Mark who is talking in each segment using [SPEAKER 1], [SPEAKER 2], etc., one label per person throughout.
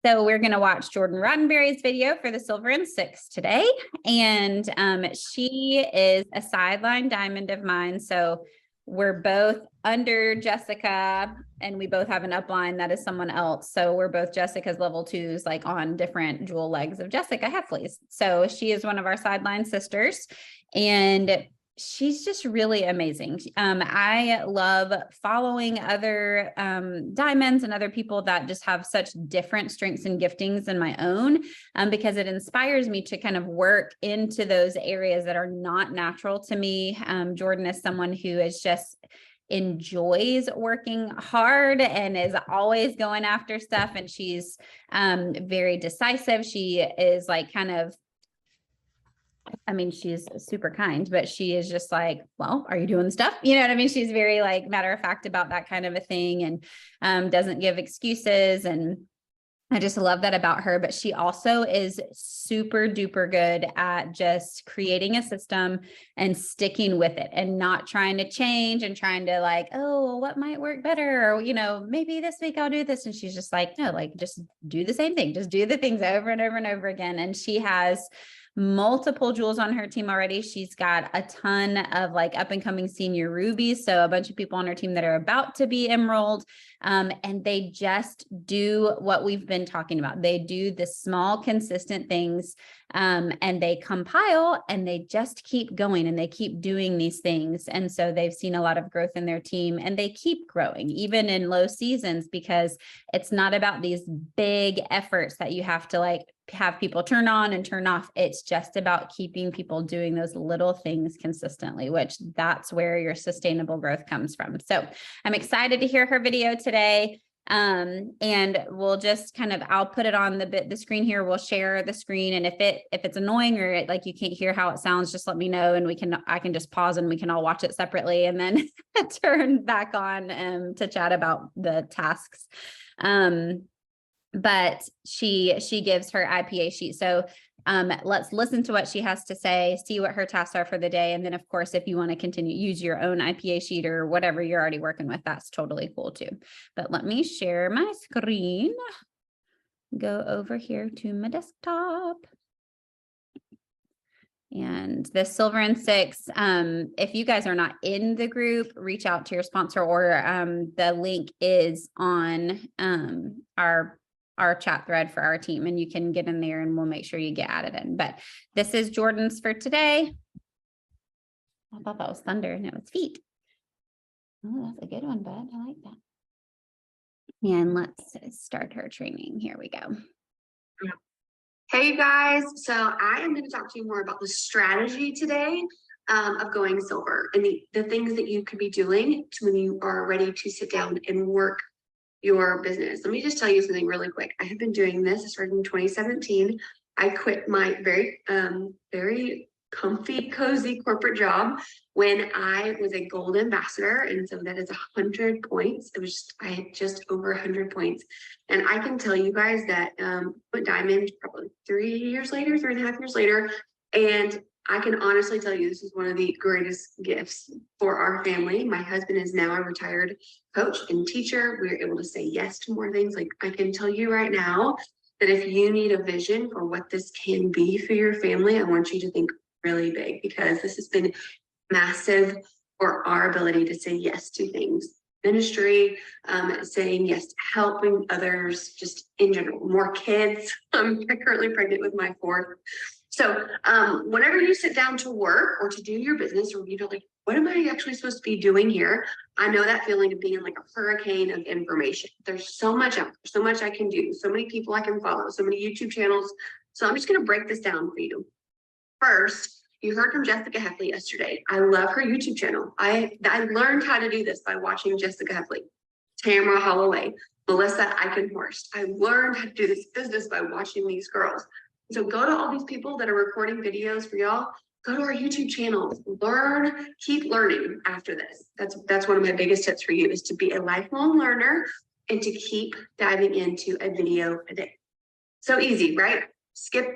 [SPEAKER 1] So we're going to watch Jordan Rodenberry's video for the Silver and Six today. And she is a sideline diamond of mine. So we're both under Jessica and we both have an upline that is someone else. So we're both Jessica's level 2s, like on different jewel legs of Jessica Heffley's. So she is one of our sideline sisters and she's just really amazing. I love following other diamonds and other people that just have such different strengths and giftings than my own, because it inspires me to kind of work into those areas that are not natural to me. Jordan is someone who is just enjoys working hard and is always going after stuff. And she's very decisive. She is like kind of, I mean, she's super kind, but she is just like, well, are you doing the stuff? You know what I mean? She's very like matter of fact about that kind of a thing and doesn't give excuses. And I just love that about her, but she also is super duper good at just creating a system and sticking with it and not trying to change and trying to like, oh, what might work better? Or, you know, maybe this week I'll do this. And she's just like, no, like just do the same thing. Just do the things over and over and over again. And she has multiple jewels on her team already. She's got a ton of like up and coming senior rubies. So a bunch of people on her team that are about to be emerald. And they just do what we've been talking about. They do the small, consistent things, and they compile and they just keep going and they keep doing these things. And so they've seen a lot of growth in their team and they keep growing even in low seasons, because it's not about these big efforts that you have to like have people turn on and turn off. It's just about keeping people doing those little things consistently, which that's where your sustainable growth comes from. So I'm excited to hear her video today. And we'll just kind of, I'll put it on the screen here. We'll share the screen. And if it's annoying or like you can't hear how it sounds, just let me know and I can just pause and we can all watch it separately and then turn back on to chat about the tasks. But she gives her IPA sheet. So let's listen to what she has to say, see what her tasks are for the day. And then of course, if you want to continue, use your own IPA sheet or whatever you're already working with, that's totally cool too. But let me share my screen, go over here to my desktop. And the Silver and Six, if you guys are not in the group, reach out to your sponsor or the link is on our chat thread for our team and you can get in there and we'll make sure you get added in. But this is Jordan's for today. I thought that was thunder and it was feet. Oh, that's a good one, bud. I like that. And let's start her training. Here we go.
[SPEAKER 2] Hey guys, so I am going to talk to you more about the strategy today of going silver and the things that you could be doing when you are ready to sit down and work your business. Let me just tell you something really quick. I have been doing this. I started in 2017. I quit my very comfy, cozy corporate job when I was a gold ambassador. And so that is 100 points. I had just over 100 points. And I can tell you guys that went diamond probably 3.5 years later. And I can honestly tell you, this is one of the greatest gifts for our family. My husband is now a retired coach and teacher. We're able to say yes to more things. Like I can tell you right now that if you need a vision for what this can be for your family, I want you to think really big, because this has been massive for our ability to say yes to things. Ministry, saying yes to helping others, just in general, more kids. I'm currently pregnant with my 4th. So whenever you sit down to work or to do your business, or like, what am I actually supposed to be doing here? I know that feeling of being like a hurricane of information. There's so much out there, so much I can do, so many people I can follow, so many YouTube channels. So I'm just going to break this down for you. First, you heard from Jessica Heffley yesterday. I love her YouTube channel. I learned how to do this by watching Jessica Heffley, Tamara Holloway, Melissa Eichenhorst. I learned how to do this business by watching these girls. So go to all these people that are recording videos for y'all. Go to our YouTube channels, learn, keep learning after this. That's one of my biggest tips for you, is to be a lifelong learner and to keep diving into a video a day. So easy, right? Swap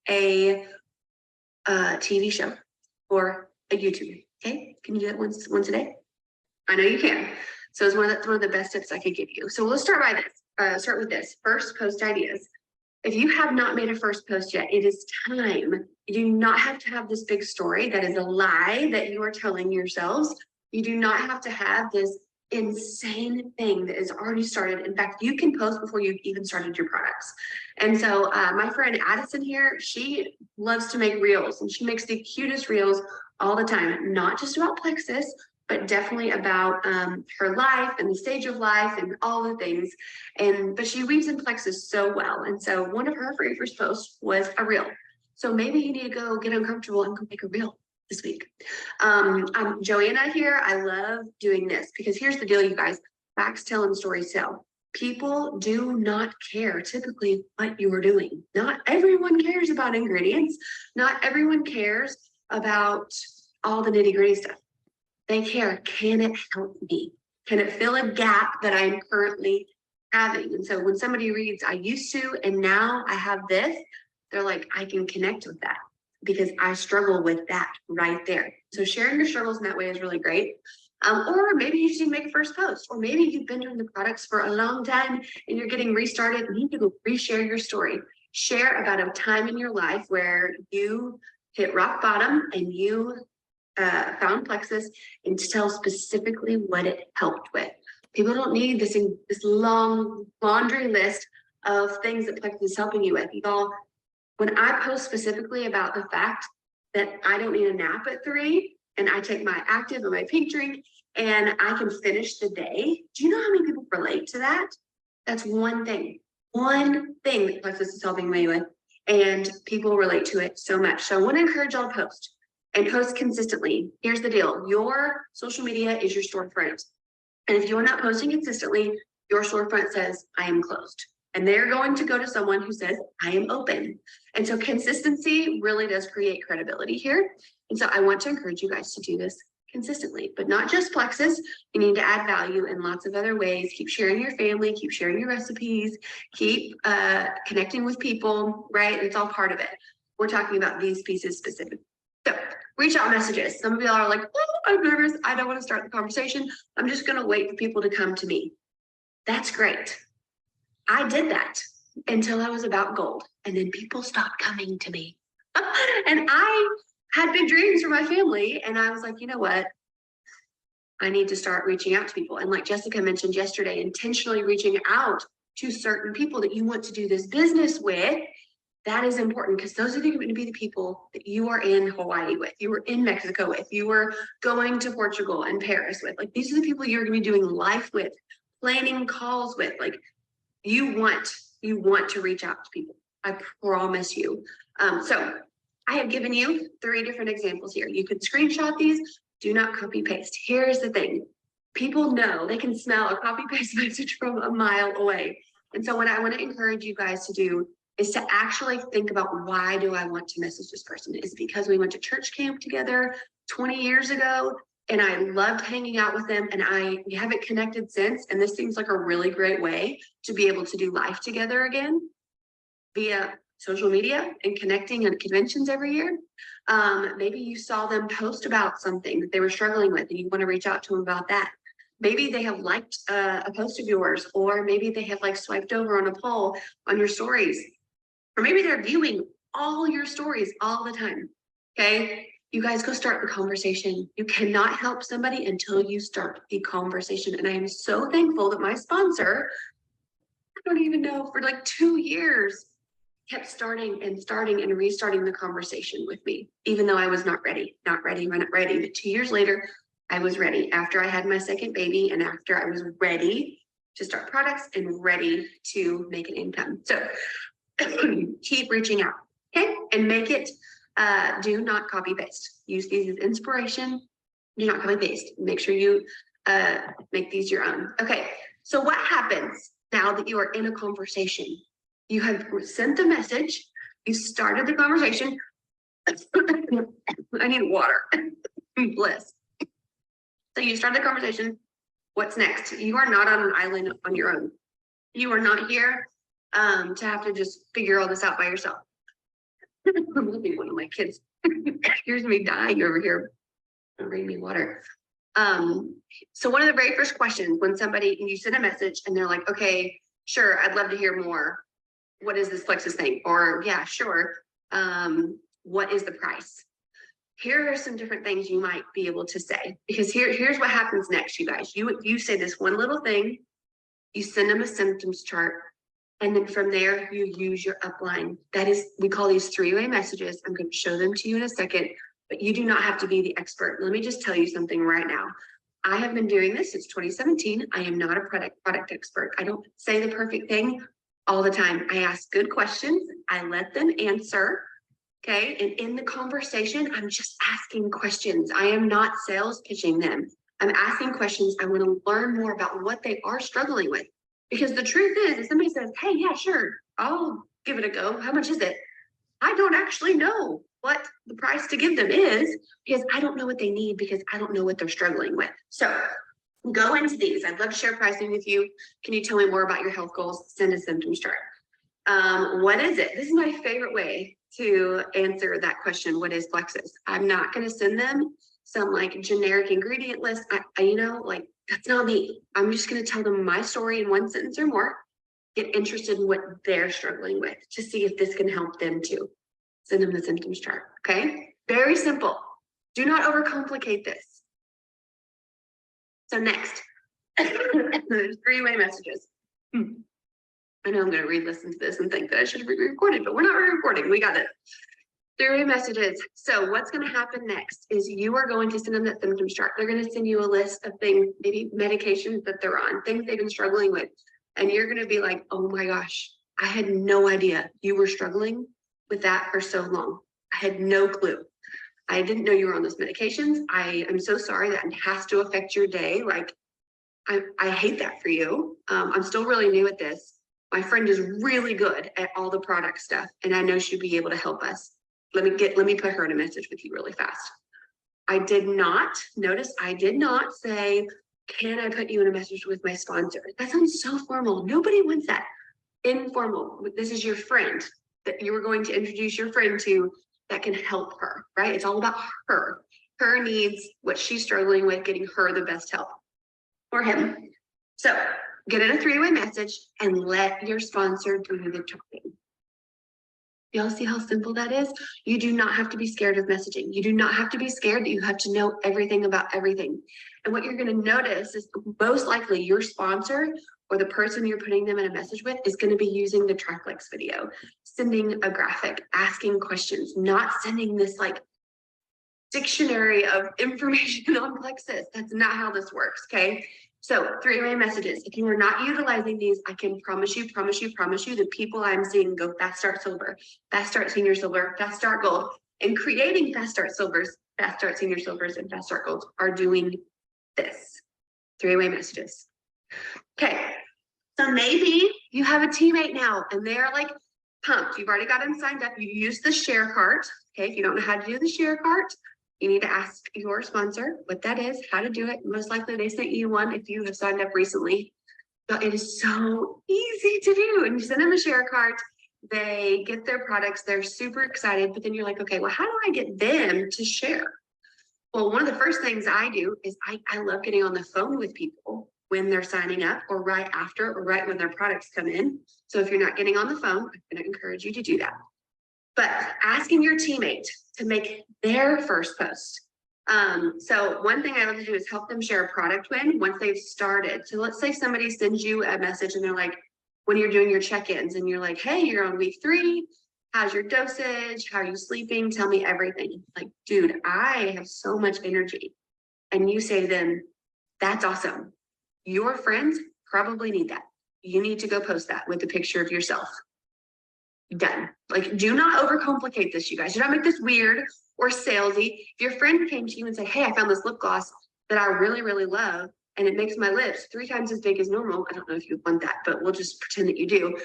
[SPEAKER 2] a TV show or a YouTube. Okay, can you do that once a day? I know you can. So it's one of the best tips I could give you. So let's start by this. Start with this first post ideas. If you have not made a first post yet, it is time. You do not have to have this big story that is a lie that you are telling yourselves. You do not have to have this insane thing that is already started. In fact, you can post before you've even started your products. And so my friend Addison here, she loves to make reels, and she makes the cutest reels all the time, not just about Plexus, but definitely about her life and the stage of life and all the things. But she weaves in Plexus so well. And so one of her very first posts was a reel. So maybe you need to go get uncomfortable and go make a reel this week. I'm Joanna here. I love doing this because here's the deal, you guys. Facts tell and stories tell. People do not care typically what you are doing. Not everyone cares about ingredients. Not everyone cares about all the nitty-gritty stuff. They care, can it help me? Can it fill a gap that I'm currently having? And so when somebody reads, I used to, and now I have this, they're like, I can connect with that because I struggle with that right there. So sharing your struggles in that way is really great. Or maybe you just need to make a first post, or maybe you've been doing the products for a long time and you're getting restarted and you need to go reshare your story. Share about a time in your life where you hit rock bottom and you found Plexus, and to tell specifically what it helped with. People don't need this long laundry list of things that Plexus is helping you with. Y'all, when I post specifically about the fact that I don't need a nap at 3 and I take my active and my pink drink and I can finish the day, do you know how many people relate to that? That's one thing that Plexus is helping me with, and people relate to it so much. So I want to encourage y'all to post. And post consistently. Here's the deal. Your social media is your storefront. And if you're not posting consistently, your storefront says, I am closed. And they're going to go to someone who says, I am open. And so consistency really does create credibility here. And so I want to encourage you guys to do this consistently, but not just Plexus. You need to add value in lots of other ways. Keep sharing your family, keep sharing your recipes, keep connecting with people, right? It's all part of it. We're talking about these pieces specifically. So reach out messages. Some of y'all are like, oh, I'm nervous. I don't want to start the conversation. I'm just going to wait for people to come to me. That's great. I did that until I was about gold. And then people stopped coming to me. And I had big dreams for my family. And I was like, you know what? I need to start reaching out to people. And like Jessica mentioned yesterday, intentionally reaching out to certain people that you want to do this business with. That is important because those are going to be the people that you are in Hawaii with, you were in Mexico with, you were going to Portugal and Paris with. Like, these are the people you're going to be doing life with, planning calls with. Like, you want to reach out to people. I promise you. So I have given you 3 different examples here. You can screenshot these. Do not copy paste. Here's the thing. People know, they can smell a copy paste message from a mile away. And so what I want to encourage you guys to do is to actually think about, why do I want to message this person? Is it because we went to church camp together 20 years ago and I loved hanging out with them and we haven't connected since, and this seems like a really great way to be able to do life together again via social media and connecting at conventions every year. Maybe you saw them post about something that they were struggling with and you want to reach out to them about that. Maybe they have liked a post of yours, or maybe they have like swiped over on a poll on your stories. Or maybe they're viewing all your stories all the time, okay? You guys go start the conversation. You cannot help somebody until you start the conversation. And I am so thankful that my sponsor, I don't even know, for like 2 years, kept starting and restarting the conversation with me, even though I was not ready. But 2 years later, I was ready after I had my second baby and after I was ready to start products and ready to make an income. So keep reaching out, okay? And make it, do not copy paste. Use these as inspiration. Do not copy paste. Make sure you make these your own. Okay, so what happens now that you are in a conversation? You have sent the message, you started the conversation. I need water. Bliss. So you start the conversation. What's next? You are not on an island on your own. You are not here to have to just figure all this out by yourself. I'm looking at one of my kids. Here's me dying over here. Bring me water. So one of the very first questions when you send a message and they're like, okay, sure, I'd love to hear more. What is this Plexus thing? Or yeah, sure. What is the price? Here are some different things you might be able to say, because here's what happens next, you guys. You say this one little thing, you send them a symptoms chart, and then from there you use your upline. That is, we call these three-way messages. I'm going to show them to you in a second, but you do not have to be the expert. Let me just tell you something right now. I have been doing this since 2017. I am not a product expert. I don't say the perfect thing all the time. I ask good questions. I let them answer. Okay. And in the conversation, I'm just asking questions. I am not sales pitching them. I'm asking questions. I want to learn more about what they are struggling with. Because the truth is, if somebody says, hey, yeah, sure, I'll give it a go. How much is it? I don't actually know what the price to give them is, because I don't know what they need, because I don't know what they're struggling with. So go into these. I'd love to share pricing with you. Can you tell me more about your health goals? Send a symptoms chart. What is it? This is my favorite way to answer that question. What is Plexus? I'm not going to send them some like generic ingredient list. Like that's not me. I'm just going to tell them my story in one sentence or more. Get interested in what they're struggling with to see if this can help them too. Send them the symptoms chart. Okay. Very simple. Do not overcomplicate this. So next, there's three-way messages. I know I'm going to re-listen to this and think that I should have re-recorded, but we're not re-recording. We got it. Three-way messages. So what's going to happen next is you are going to send them that symptoms chart. They're going to send you a list of things, maybe medications that they're on, things they've been struggling with. And you're going to be like, oh my gosh, I had no idea you were struggling with that for so long. I had no clue. I didn't know you were on those medications. I am so sorry that has to affect your day. Like, I hate that for you. I'm still really new at this. My friend is really good at all the product stuff, and I know she'd be able to help us. Let me put her in a message with you really fast. I did not say, can I put you in a message with my sponsor? That sounds so formal. Nobody wants that. Informal. This is your friend that you were going to introduce your friend to that can help her, right? It's all about her needs, what she's struggling with, getting her the best help, or him. So get in a three-way message and let your sponsor do the talking. Y'all see how simple that is? You do not have to be scared of messaging. You do not have to be scared that you have to know everything about everything. And what you're going to notice is most likely your sponsor or the person you're putting them in a message with is going to be using the triplex video, sending a graphic, asking questions, not sending this like dictionary of information on Plexus. That's not how this works, okay? So three-way messages. If you are not utilizing these, I can promise you, the people I'm seeing go Fast Start Silver, Fast Start Senior Silver, Fast Start Gold, and creating Fast Start Silvers, Fast Start Senior Silvers, and Fast Start Golds are doing this. Three-way messages. Okay, so maybe you have a teammate now and they're like pumped. You've already got them signed up. You use the share cart. Okay, if you don't know how to do the share cart, you need to ask your sponsor what that is, how to do it. Most likely they sent you one if you have signed up recently. But it is so easy to do. And you send them a share cart, they get their products, they're super excited, but then you're like, okay, well, how do I get them to share? Well, one of the first things I do is I love getting on the phone with people when they're signing up, or right after, or right when their products come in. So if you're not getting on the phone, I'm going to encourage you to do that. But asking your teammate to make their first post. So one thing I love to do is help them share a product win once they've started. So let's say somebody sends you a message and they're like, when you're doing your check-ins and you're like, hey, you're on week 3. How's your dosage? How are you sleeping? Tell me everything. Like, dude, I have so much energy. And you say to them, that's awesome. Your friends probably need that. You need to go post that with a picture of yourself. Done. Like, do not overcomplicate this, you guys. Do not make this weird or salesy. If your friend came to you and said, hey, I found this lip gloss that I really, really love, and it makes my lips 3 times as big as normal. I don't know if you want that, but we'll just pretend that you do.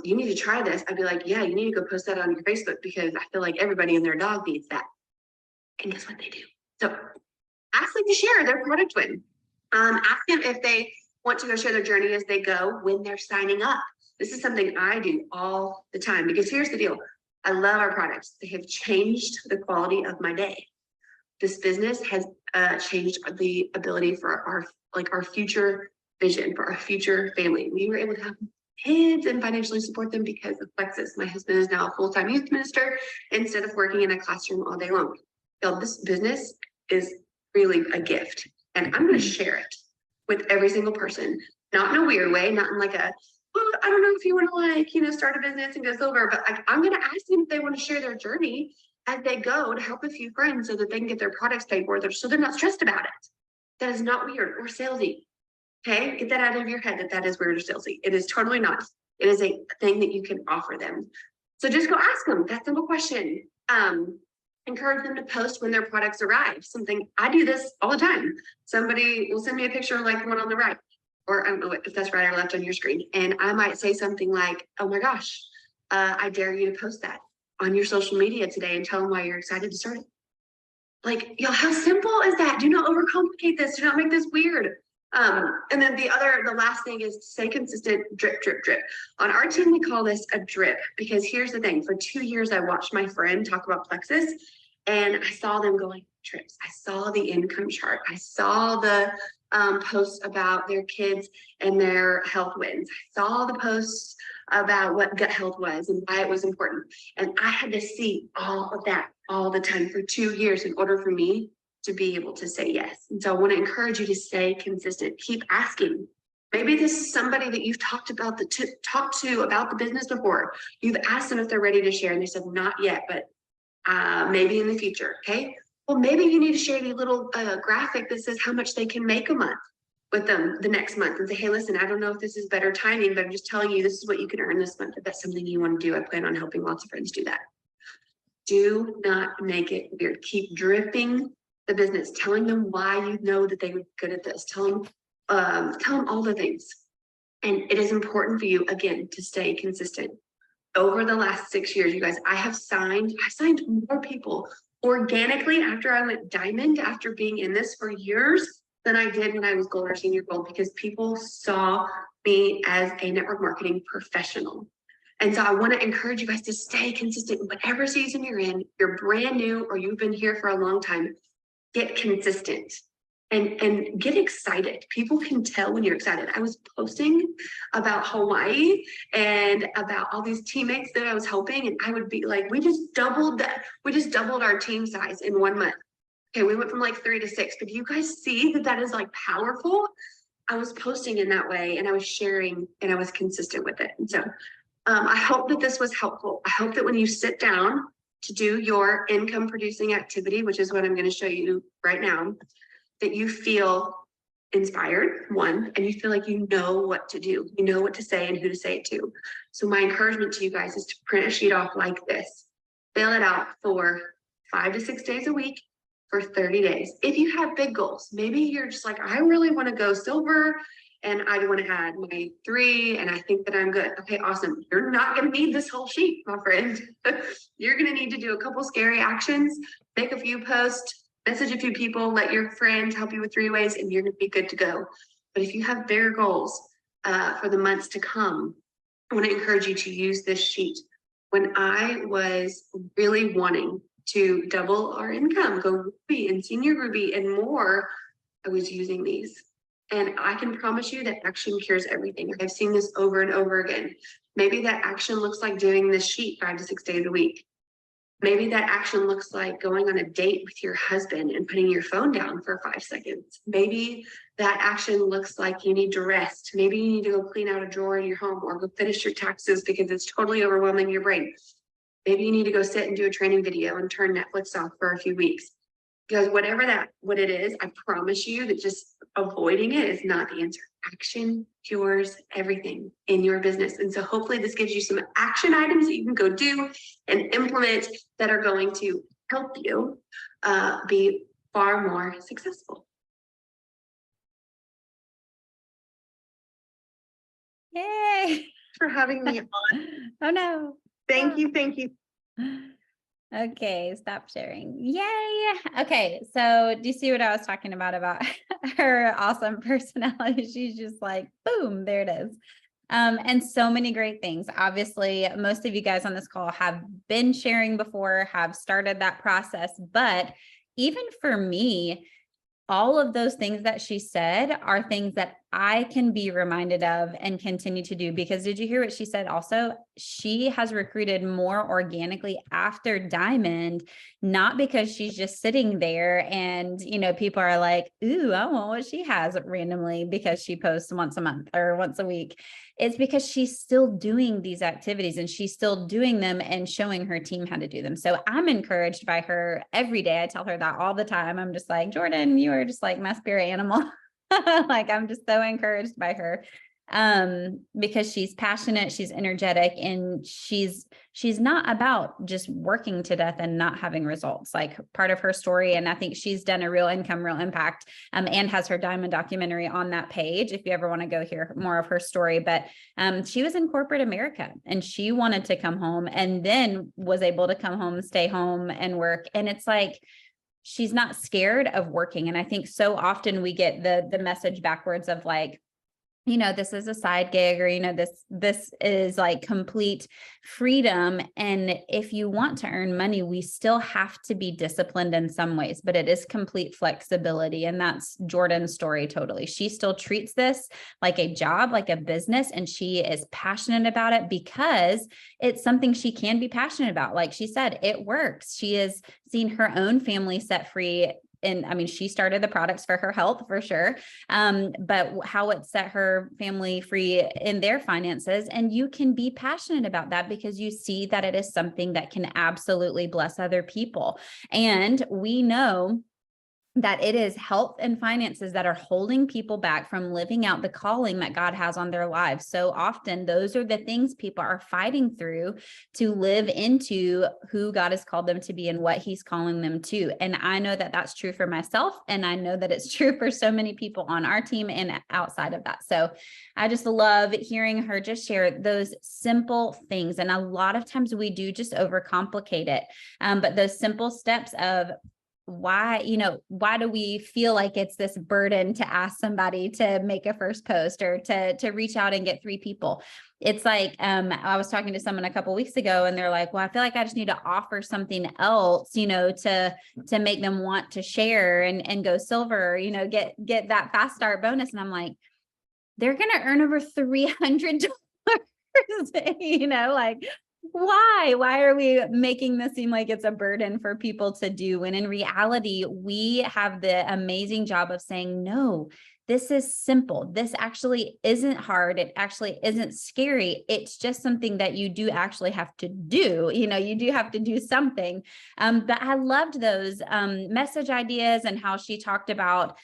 [SPEAKER 2] You need to try this. I'd be like, yeah, you need to go post that on your Facebook, because I feel like everybody and their dog needs that. And guess what they do? So ask them to share their product win. Ask them if they want to go share their journey as they go when they're signing up. This is something I do all the time, because here's the deal. I love our products. They have changed the quality of my day. This business has changed the ability for our future vision, for our future family. We were able to have kids and financially support them because of Plexus. My husband is now a full-time youth minister instead of working in a classroom all day long. Y'all, this business is really a gift, and I'm going to share it with every single person, not in a weird way, not in like a, well, I don't know if you want to start a business and go silver, but I'm going to ask them if they want to share their journey as they go to help a few friends so that they can get their products paid for, so they're not stressed about it. That is not weird or salesy. Okay, get that out of your head that is weird or salesy. It is totally not. It is a thing that you can offer them. So just go ask them that simple question. Encourage them to post when their products arrive. Something, I do this all the time. Somebody will send me a picture like the one on the right, or I don't know if that's right or left on your screen. And I might say something like, oh my gosh, I dare you to post that on your social media today and tell them why you're excited to start it. Like, y'all, how simple is that? Do not overcomplicate this. Do not make this weird. And then the last thing is to stay consistent, drip, drip, drip. On our team, we call this a drip, because here's the thing. For 2 years, I watched my friend talk about Plexus, and I saw them going trips. I saw the income chart. I saw the posts about their kids and their health wins. I saw the posts about what gut health was and why it was important. And I had to see all of that all the time for 2 years in order for me to be able to say yes. And so I want to encourage you to stay consistent. Keep asking. Maybe this is somebody that you've talked to about the business before. You've asked them if they're ready to share, and they said not yet, but maybe in the future. Okay. Well, maybe you need to share a little graphic that says how much they can make a month with them the next month, and say, hey, listen, I don't know if this is better timing, but I'm just telling you, this is what you can earn this month. If that's something you want to do, I plan on helping lots of friends do that. Do not make it weird. Keep dripping the business, telling them why you know that they were good at this. Tell them all the things. And it is important for you, again, to stay consistent. Over the last 6 years, you guys, I signed more people organically after I went diamond, after being in this for years, than I did when I was gold or senior gold, because people saw me as a network marketing professional. And so I want to encourage you guys to stay consistent in whatever season you're in. You're brand new or you've been here for a long time. Get consistent and get excited. People can tell when you're excited. I was posting about Hawaii and about all these teammates that I was helping, and I would be like, we just doubled our team size in 1 month. Okay, we went from like 3 to 6, but do you guys see that is like powerful? I was posting in that way, and I was sharing, and I was consistent with it. And so I hope that this was helpful. I hope that when you sit down to do your income producing activity, which is what I'm going to show you right now, that you feel inspired, one, and you feel like you know what to do. You know what to say and who to say it to. So my encouragement to you guys is to print a sheet off like this. Fill it out for 5 to 6 days a week for 30 days. If you have big goals, maybe you're just like, I really want to go silver and I want to add my 3 and I think that I'm good. Okay, awesome. You're not going to need this whole sheet, my friend. You're going to need to do a couple scary actions, make a few posts, message a few people, let your friend help you with 3 ways, and you're going to be good to go. But if you have bigger goals for the months to come, I want to encourage you to use this sheet. When I was really wanting to double our income, go Ruby and senior Ruby and more, I was using these. And I can promise you that action cures everything. I've seen this over and over again. Maybe that action looks like doing this sheet 5 to 6 days a week. Maybe that action looks like going on a date with your husband and putting your phone down for 5 seconds. Maybe that action looks like you need to rest. Maybe you need to go clean out a drawer in your home or go finish your taxes because it's totally overwhelming your brain. Maybe you need to go sit and do a training video and turn Netflix off for a few weeks. Because what it is, I promise you that just avoiding it is not the answer. Action cures everything in your business. And so hopefully this gives you some action items that you can go do and implement that are going to help you be far more successful.
[SPEAKER 1] Yay!
[SPEAKER 3] Thanks for having me on.
[SPEAKER 1] Oh no.
[SPEAKER 3] Thank you. Thank you.
[SPEAKER 1] Okay, stop sharing. Yay. Okay, so do you see what I was talking about her awesome personality? She's just like, boom, there it is. And so many great things. Obviously, most of you guys on this call have been sharing before, have started that process. But even for me, all of those things that she said are things that I can be reminded of and continue to do. Because did you hear what she said also? She has recruited more organically after Diamond, not because she's just sitting there and, you know, people are like, ooh, I want what she has randomly because she posts once a month or once a week. It's because she's still doing these activities and she's still doing them and showing her team how to do them. So I'm encouraged by her every day. I tell her that all the time. I'm just like, Jordan, you are just like my spirit animal. Like, I'm just so encouraged by her because she's passionate, she's energetic, and she's not about just working to death and not having results. Like, part of her story, and I think she's done a real income, real impact, and has her Diamond documentary on that page if you ever want to go hear more of her story. But she was in corporate America and she wanted to come home, and then was able to come home, stay home and work. And it's like, she's not scared of working. And I think so often we get the message backwards of like, you know, this is a side gig, or, you know, this is like complete freedom. And if you want to earn money, we still have to be disciplined in some ways, but it is complete flexibility. And that's Jordan's story. Totally. She still treats this like a job, like a business, and she is passionate about it because it's something she can be passionate about. Like she said, it works. She has seen her own family set free. And I mean, she started the products for her health for sure. But how it set her family free in their finances. And you can be passionate about that because you see that it is something that can absolutely bless other people. And we know that it is health and finances that are holding people back from living out the calling that God has on their lives. So often those are the things people are fighting through to live into who God has called them to be and what he's calling them to. And I know that that's true for myself. And I know that it's true for so many people on our team and outside of that. So I just love hearing her just share those simple things. And a lot of times we do just overcomplicate it. But those simple steps of why do we feel like it's this burden to ask somebody to make a first post or to reach out and get 3 people? It's like, I was talking to someone a couple of weeks ago and they're like, well, I feel like I just need to offer something else, to make them want to share and go silver, get that fast start bonus. And I'm like, they're going to earn over $300, like, why are we making this seem like it's a burden for people to do? When in reality, we have the amazing job of saying, no, this is simple. This actually isn't hard. It actually isn't scary. It's just something that you do actually have to do. You do have to do something. But I loved those message ideas and how she talked about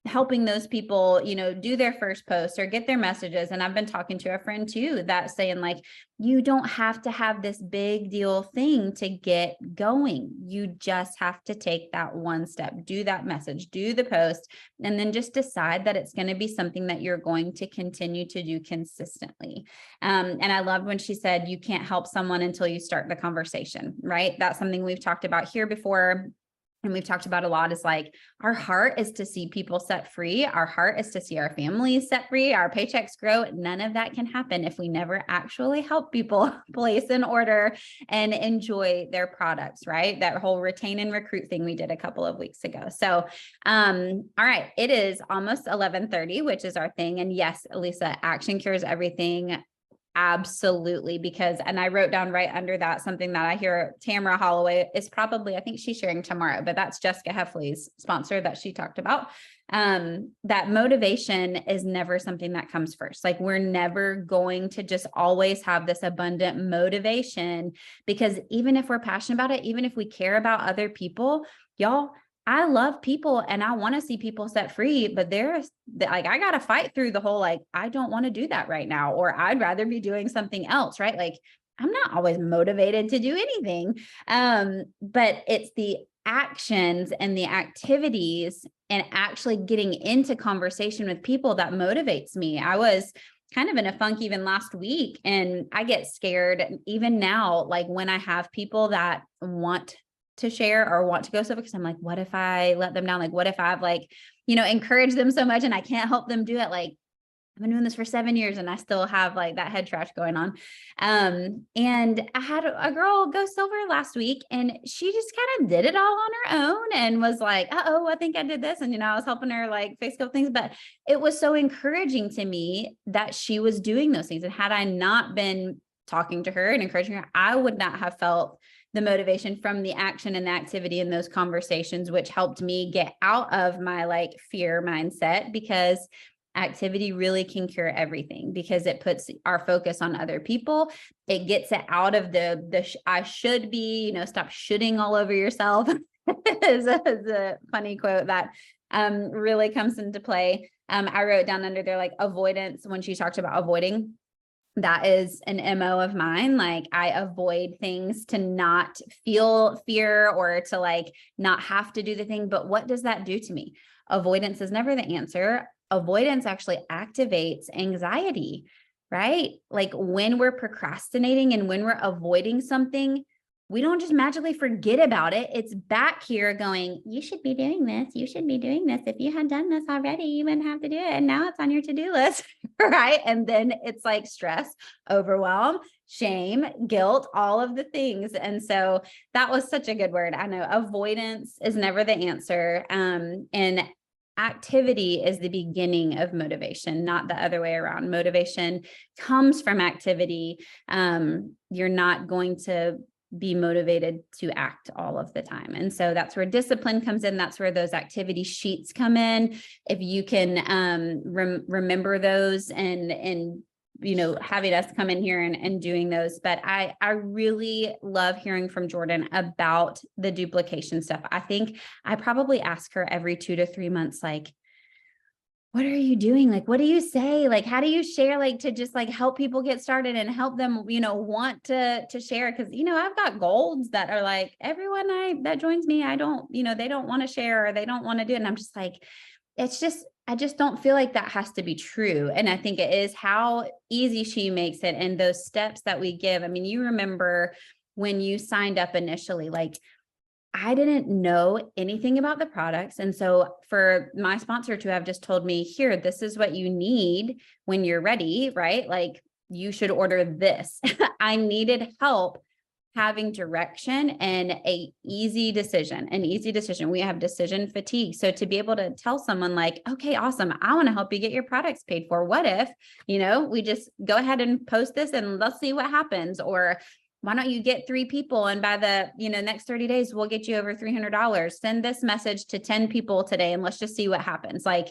[SPEAKER 1] helping those people, do their first post or get their messages. And I've been talking to a friend too, that's saying like, you don't have to have this big deal thing to get going. You just have to take that one step, do that message, do the post, and then just decide that it's going to be something that you're going to continue to do consistently. And I loved when she said, you can't help someone until you start the conversation, right? That's something we've talked about here before. And we've talked about a lot, is like, our heart is to see people set free. Our heart is to see our families set free, our paychecks grow. None of that can happen if we never actually help people place an order and enjoy their products, right? That whole retain and recruit thing we did a couple of weeks ago. So, all right, it is almost 11:30, which is our thing. And yes, Lisa, action cures everything. Absolutely. And I wrote down right under that something that I hear Tamara Holloway is probably, I think she's sharing tomorrow, but that's Jessica Heffley's sponsor that she talked about. That motivation is never something that comes first. Like, we're never going to just always have this abundant motivation, because even if we're passionate about it, even if we care about other people, y'all, I love people and I want to see people set free, but there's like, I got to fight through the whole, like, I don't want to do that right now, or I'd rather be doing something else, right? Like, I'm not always motivated to do anything. But it's the actions and the activities and actually getting into conversation with people that motivates me. I was kind of in a funk even last week, and I get scared even now, like when I have people that want to share or want to go so, because I'm like, what if I let them down? Like, what if I've encouraged them so much and I can't help them do it? Like, I've been doing this for 7 years and I still have like that head trash going on. And I had a girl go silver last week and she just kind of did it all on her own and was like, oh, I think I did this. And, I was helping her like face a couple things, but it was so encouraging to me that she was doing those things. And had I not been talking to her and encouraging her, I would not have felt the motivation from the action and the activity in those conversations, which helped me get out of my like fear mindset, because activity really can cure everything, because it puts our focus on other people. It gets it out of the I should be, stop shooting all over yourself is a funny quote that really comes into play. I wrote down under there, like avoidance, when she talked about avoiding. That is an MO of mine. Like I avoid things to not feel fear or to like not have to do the thing. But what does that do to me? Avoidance is never the answer. Avoidance actually activates anxiety, right? Like when we're procrastinating and when we're avoiding something, we don't just magically forget about it. It's back here going, you should be doing this. You should be doing this. If you had done this already, you wouldn't have to do it. And now it's on your to-do list, right? And then it's like stress, overwhelm, shame, guilt, all of the things. And so that was such a good word. I know avoidance is never the answer. And activity is the beginning of motivation, not the other way around. Motivation comes from activity. You're not going to be motivated to act all of the time. And so that's where discipline comes in. That's where those activity sheets come in. If you can remember those and having us come in here and doing those. But I really love hearing from Jordan about the duplication stuff. I think I probably ask her every 2 to 3 months, like, what are you doing? Like, what do you say? Like, how do you share, like, to just like help people get started and help them, want to share? Cause I've got golds that are like, everyone that joins me, I don't, they don't want to share or they don't want to do it. And I'm just like, I just don't feel like that has to be true. And I think it is how easy she makes it and those steps that we give. I mean, you remember when you signed up initially, like, I didn't know anything about the products. And so for my sponsor to have just told me, here, this is what you need when you're ready, right? Like you should order this. I needed help having direction and an easy decision. We have decision fatigue. So to be able to tell someone like, okay, awesome, I want to help you get your products paid for. What if, we just go ahead and post this and let's see what happens? Or why don't you get 3 people and by the, next 30 days, we'll get you over $300. Send this message to 10 people today and let's just see what happens. Like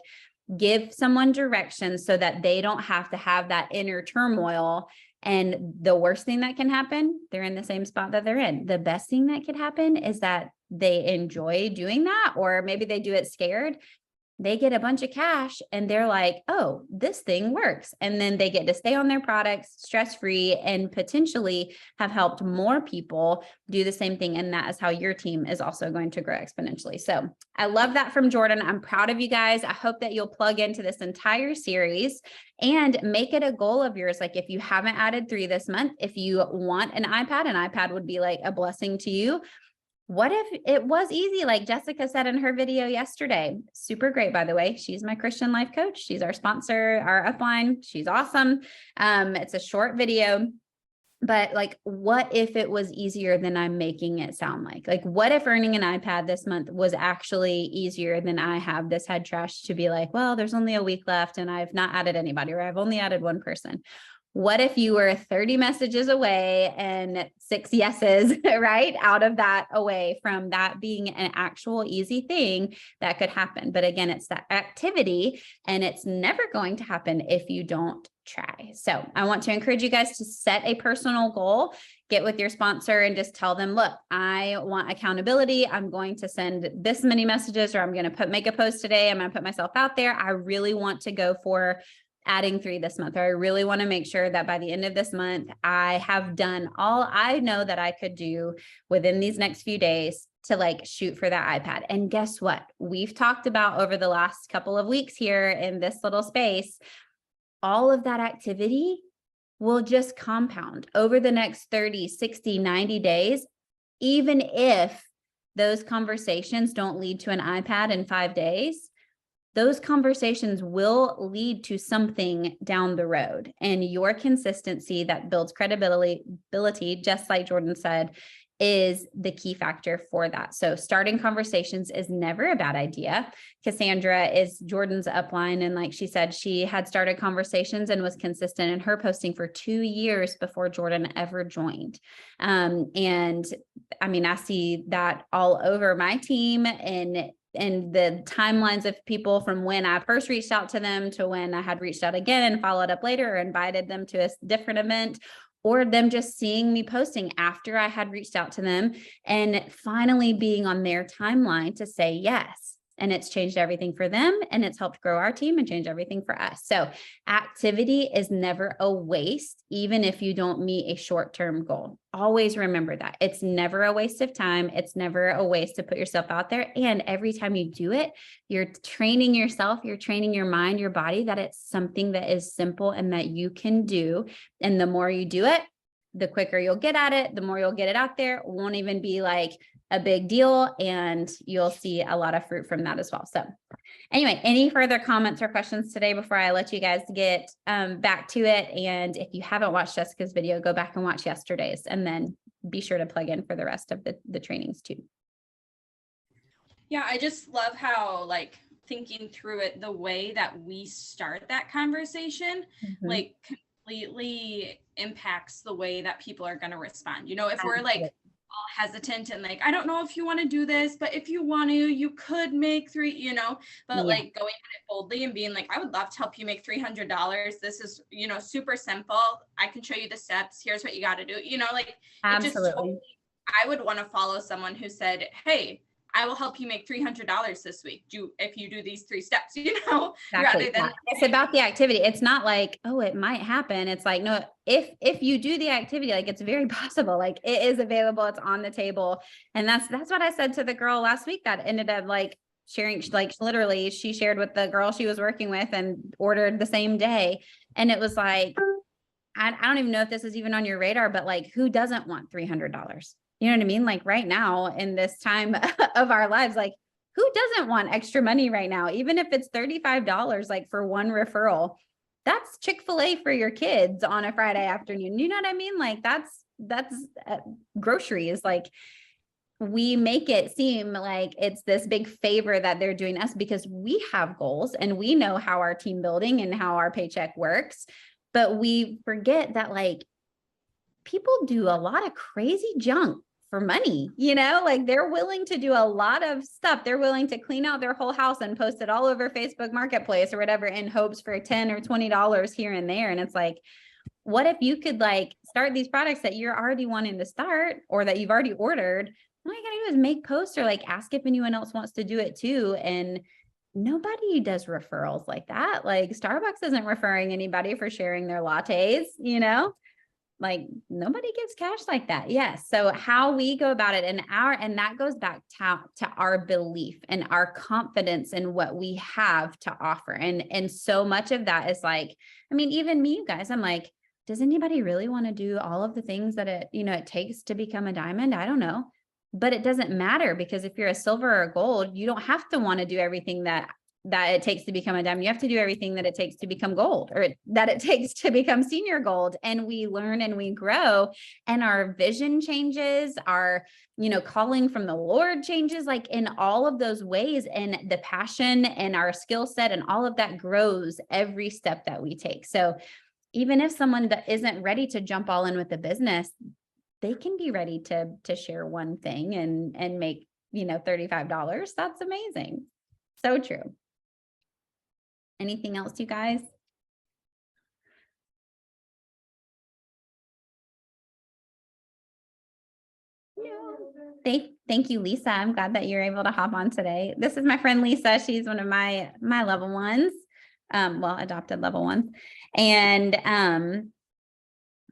[SPEAKER 1] give someone direction so that they don't have to have that inner turmoil. And the worst thing that can happen, they're in the same spot that they're in. The best thing that could happen is that they enjoy doing that, or maybe they do it scared. They get a bunch of cash and they're like, oh, this thing works. And then they get to stay on their products stress-free and potentially have helped more people do the same thing. And that is how your team is also going to grow exponentially. So I love that from Jordan. I'm proud of you guys. I hope that you'll plug into this entire series and make it a goal of yours. Like if you haven't added 3 this month, if you want an iPad would be like a blessing to you. What if it was easy? Like Jessica said in her video yesterday, super great, by the way. She's my Christian life coach. She's our sponsor, our upline. She's awesome. It's a short video, but like, what if it was easier than I'm making it sound like? Like, what if earning an iPad this month was actually easier than I have this head trash to be like, well, there's only a week left and I've not added anybody, or I've only added 1 person. What if you were 30 messages away and 6 yeses, right? Out of that, away from that being an actual easy thing that could happen. But again, it's that activity and it's never going to happen if you don't try. So I want to encourage you guys to set a personal goal, get with your sponsor and just tell them, look, I want accountability. I'm going to send this many messages, or I'm going to make a post today. I'm going to put myself out there. I really want to go for adding 3 this month, or I really want to make sure that by the end of this month, I have done all I know that I could do within these next few days to like shoot for that iPad. And guess what? We've talked about over the last couple of weeks here in this little space, all of that activity will just compound over the next 30, 60, 90 days, even if those conversations don't lead to an iPad in 5 days. those conversations will lead to something down the road. And your consistency that builds credibility, just like Jordan said, is the key factor for that. So starting conversations is never a bad idea. Cassandra is Jordan's upline. And like she said, she had started conversations and was consistent in her posting for 2 years before Jordan ever joined. And I mean, I see that all over my team and the timelines of people from when I first reached out to them to when I had reached out again and followed up later or invited them to a different event, or them just seeing me posting after I had reached out to them and finally being on their timeline to say yes. And it's changed everything for them, and it's helped grow our team and change everything for us. So activity is never a waste, even if you don't meet a short-term goal. Always remember that. It's never a waste of time. It's never a waste to put yourself out there. And every time you do it, you're training yourself, you're training your mind, your body, that it's something that is simple and that you can do. And the more you do it, the quicker you'll get at it, the more you'll get it out there. It won't even be like a big deal, and you'll see a lot of fruit from that as well. So anyway, any further comments or questions today before I let you guys get back to it? And if you haven't watched Jessica's video, go back and watch yesterday's, and then be sure to plug in for the rest of the trainings too.
[SPEAKER 4] Yeah, I just love how, like, thinking through it, the way that we start that conversation, like, completely impacts the way that people are going to respond. You know, if we're like all hesitant and like, I don't know if you want to do this, but if you want to, you could make $300, you know, but like going at it boldly and being like, I would love to help you make $300. This is, you know, super simple. I can show you the steps. Here's what you got to do. You know, like, it just totally, I would want to follow someone who said, hey, I will help you make $300 this week. If you do these 3 steps, you know,
[SPEAKER 1] exactly.
[SPEAKER 4] rather than
[SPEAKER 1] it's about the activity. It's not like, oh, it might happen. It's like, no, if you do the activity, like, it's very possible, like, it is available, it's on the table. And that's what I said to the girl last week that ended up like sharing, like, literally she shared with the girl she was working with and ordered the same day. And it was like, I don't even know if this is even on your radar, but like, who doesn't want $300? You know what I mean? Like, right now in this time of our lives, like, who doesn't want extra money right now? Even if it's $35, like, for one referral, that's Chick-fil-A for your kids on a Friday afternoon. You know what I mean? Like, that's groceries. Like, we make it seem like it's this big favor that they're doing us because we have goals and we know how our team building and how our paycheck works. But we forget that, like, people do a lot of crazy junk for money, you know, like, they're willing to do a lot of stuff. They're willing to clean out their whole house and post it all over Facebook Marketplace or whatever in hopes for $10 or $20 here and there. And it's like, what if you could like start these products that you're already wanting to start or that you've already ordered? All you gotta do is make posts or like ask if anyone else wants to do it too. And nobody does referrals like that. Like, Starbucks isn't referring anybody for sharing their lattes, you know? Like, nobody gives cash like that. Yes. So how we go about it and that goes back to our belief and our confidence in what we have to offer. And so much of that is like, I mean, even me, you guys, I'm like, does anybody really want to do all of the things that it takes to become a diamond? I don't know, but it doesn't matter, because if you're a silver or a gold, you don't have to want to do everything that it takes to become a diamond. You have to do everything that it takes to become gold, or that it takes to become senior gold. And we learn and we grow, and our vision changes, our, calling from the Lord changes, like, in all of those ways. And the passion and our skill set and all of that grows every step that we take. So even if someone that isn't ready to jump all in with the business, they can be ready to share one thing and make, $35. That's amazing. So true. Anything else, you guys? No. Thank you, Lisa. I'm glad that you're able to hop on today. This is my friend Lisa. She's one of my level ones, adopted level ones. And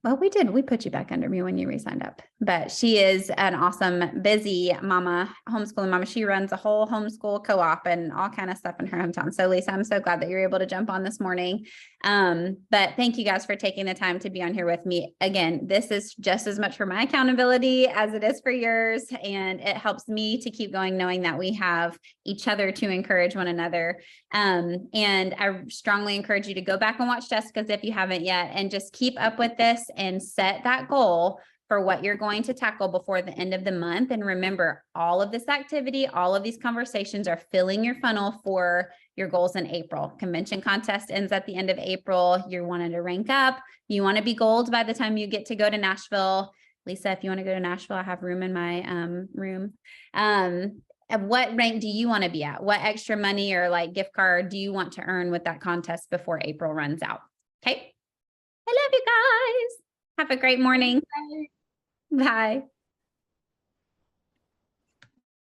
[SPEAKER 1] Well, we did. We put you back under me when you re-signed up, but she is an awesome, busy mama, homeschooling mama. She runs a whole homeschool co-op and all kind of stuff in her hometown. So Lisa, I'm so glad that you're able to jump on this morning. But thank you guys for taking the time to be on here with me. Again, this is just as much for my accountability as it is for yours. And it helps me to keep going, knowing that we have each other to encourage one another. And I strongly encourage you to go back and watch Jessica's if you haven't yet, and just keep up with this and set that goal for what you're going to tackle before the end of the month. And remember, all of this activity, all of these conversations are filling your funnel for your goals in April. Convention contest ends at the end of April. You're wanting to rank up. You want to be gold by the time you get to go to Nashville. Lisa, if you want to go to Nashville, I have room in my room. And what rank do you want to be at? What extra money or like gift card do you want to earn with that contest before April runs out? Okay. I love you guys. Have a great morning. Bye.